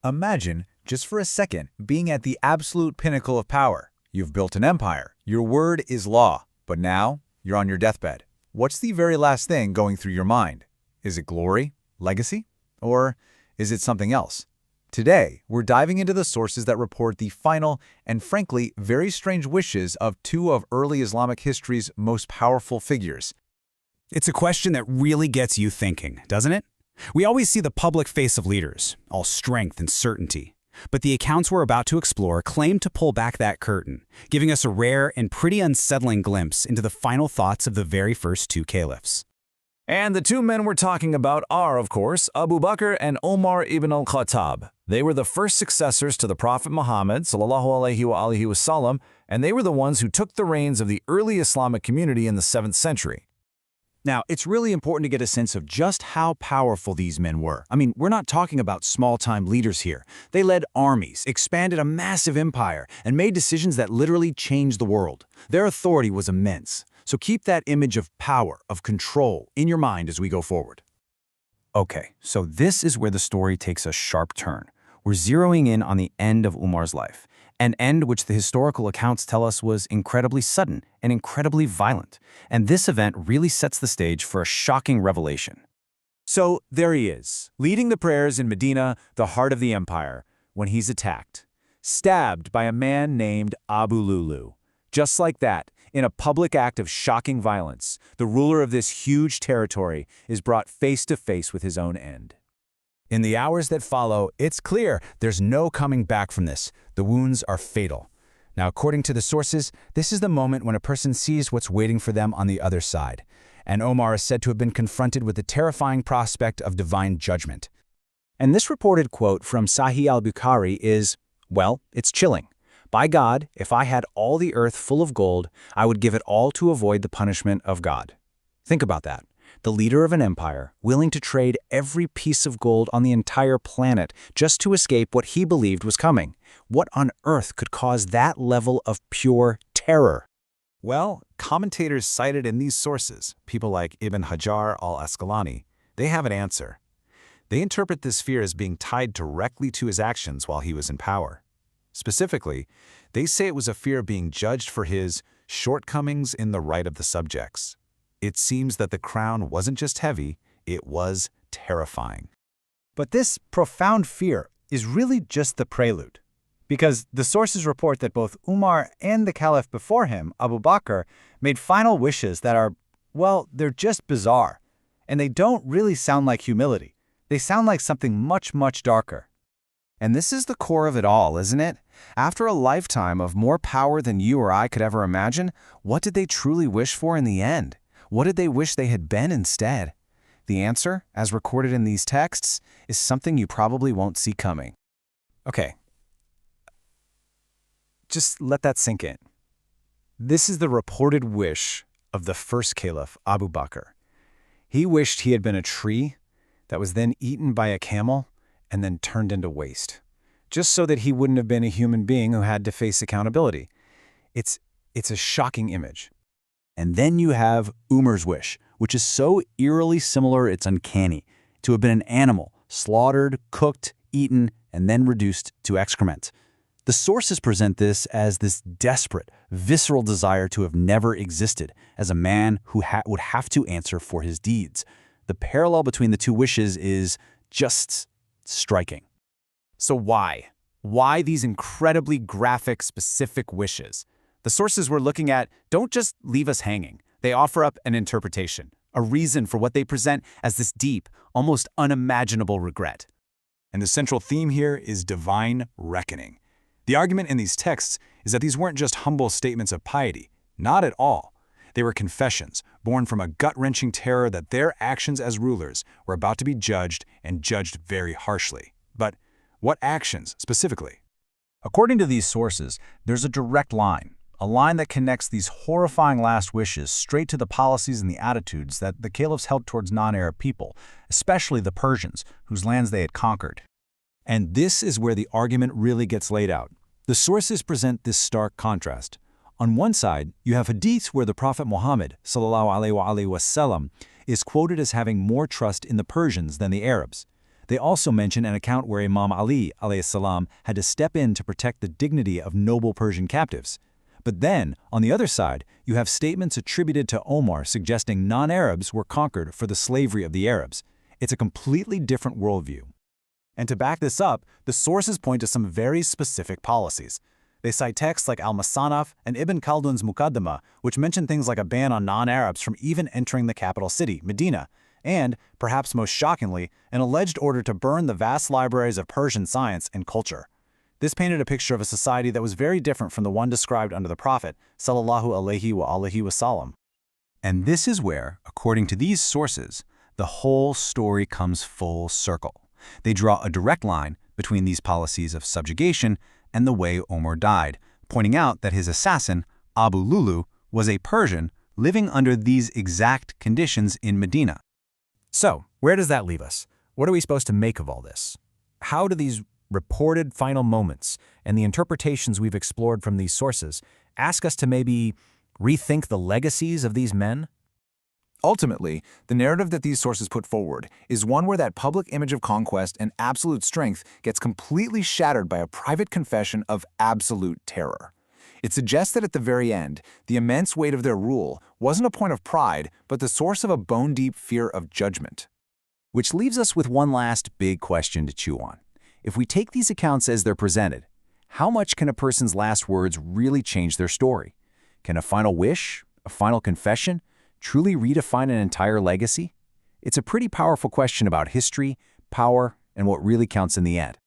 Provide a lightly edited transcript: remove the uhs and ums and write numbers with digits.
Imagine, just for a second, being at the absolute pinnacle of power. You've built an empire. Your word is law. But now, you're on your deathbed. What's the very last thing going through your mind? Is it glory? Legacy? Or is it something else? Today, we're diving into the sources that report the final and, frankly, very strange wishes of two of early Islamic history's most powerful figures. It's a question that really gets you thinking, doesn't it? We always see the public face of leaders, all strength and certainty. But the accounts we're about to explore claim to pull back that curtain, giving us a rare and pretty unsettling glimpse into the final thoughts of the very first two caliphs. And the two men we're talking about are, of course, Abu Bakr and Umar ibn al-Khattab. They were the first successors to the Prophet Muhammad ﷺ, and they were the ones who took the reins of the early Islamic community in the 7th century. Now, it's really important to get a sense of just how powerful these men were. I mean, we're not talking about small-time leaders here. They led armies, expanded a massive empire, and made decisions that literally changed the world. Their authority was immense. So keep that image of power, of control, in your mind as we go forward. Okay, so this is where the story takes a sharp turn. We're zeroing in on the end of Umar's life, an end which the historical accounts tell us was incredibly sudden and incredibly violent. And this event really sets the stage for a shocking revelation. So there he is, leading the prayers in Medina, the heart of the empire, when he's attacked, stabbed by a man named Abu Lulu. Just like that, in a public act of shocking violence, the ruler of this huge territory is brought face to face with his own end. In the hours that follow, it's clear there's no coming back from this. The wounds are fatal. Now, according to the sources, this is the moment when a person sees what's waiting for them on the other side. And Omar is said to have been confronted with the terrifying prospect of divine judgment. And this reported quote from Sahih al-Bukhari is, well, it's chilling. By God, if I had all the earth full of gold, I would give it all to avoid the punishment of God. Think about that. The leader of an empire, willing to trade every piece of gold on the entire planet just to escape what he believed was coming. What on earth could cause that level of pure terror? Well, commentators cited in these sources, people like Ibn Hajar al-Asqalani, they have an answer. They interpret this fear as being tied directly to his actions while he was in power. Specifically, they say it was a fear of being judged for his shortcomings in the right of the subjects. It seems that the crown wasn't just heavy, it was terrifying. But this profound fear is really just the prelude. Because the sources report that both Umar and the caliph before him, Abu Bakr, made final wishes that are, well, they're just bizarre. And they don't really sound like humility. They sound like something much, much darker. And this is the core of it all, isn't it? After a lifetime of more power than you or I could ever imagine, what did they truly wish for in the end? What did they wish they had been instead? The answer, as recorded in these texts, is something you probably won't see coming. Okay. Just let that sink in. This is the reported wish of the first caliph, Abu Bakr. He wished he had been a tree that was then eaten by a camel and then turned into waste, just so that he wouldn't have been a human being who had to face accountability. It's a shocking image. And then you have Umar's wish, which is so eerily similar it's uncanny, to have been an animal, slaughtered, cooked, eaten, and then reduced to excrement. The sources present this as this desperate, visceral desire to have never existed, as a man who would have to answer for his deeds. The parallel between the two wishes is just striking. So why? Why these incredibly graphic, specific wishes? The sources we're looking at don't just leave us hanging. They offer up an interpretation, a reason for what they present as this deep, almost unimaginable regret. And the central theme here is divine reckoning. The argument in these texts is that these weren't just humble statements of piety. Not at all. They were confessions, born from a gut-wrenching terror that their actions as rulers were about to be judged and judged very harshly. But what actions specifically? According to these sources, there's a direct line. A line that connects these horrifying last wishes straight to the policies and the attitudes that the caliphs held towards non-Arab people, especially the Persians, whose lands they had conquered. And this is where the argument really gets laid out. The sources present this stark contrast. On one side, you have hadiths where the Prophet Muhammad ﷺ is quoted as having more trust in the Persians than the Arabs. They also mention an account where Imam Ali ﷺ had to step in to protect the dignity of noble Persian captives. But then, on the other side, you have statements attributed to Omar suggesting non-Arabs were conquered for the slavery of the Arabs. It's a completely different worldview. And to back this up, the sources point to some very specific policies. They cite texts like Al-Musannaf and Ibn Khaldun's Muqaddimah, which mention things like a ban on non-Arabs from even entering the capital city, Medina, and, perhaps most shockingly, an alleged order to burn the vast libraries of Persian science and culture. This painted a picture of a society that was very different from the one described under the Prophet, ﷺ. And this is where, according to these sources, the whole story comes full circle. They draw a direct line between these policies of subjugation and the way Omar died, pointing out that his assassin, Abu Lulu, was a Persian living under these exact conditions in Medina. So, where does that leave us? What are we supposed to make of all this? How do these reported final moments and the interpretations we've explored from these sources ask us to maybe rethink the legacies of these men? Ultimately, the narrative that these sources put forward is one where that public image of conquest and absolute strength gets completely shattered by a private confession of absolute terror. It suggests that at the very end, the immense weight of their rule wasn't a point of pride, but the source of a bone-deep fear of judgment. Which leaves us with one last big question to chew on. If we take these accounts as they're presented, how much can a person's last words really change their story? Can a final wish, a final confession, truly redefine an entire legacy? It's a pretty powerful question about history, power, and what really counts in the end.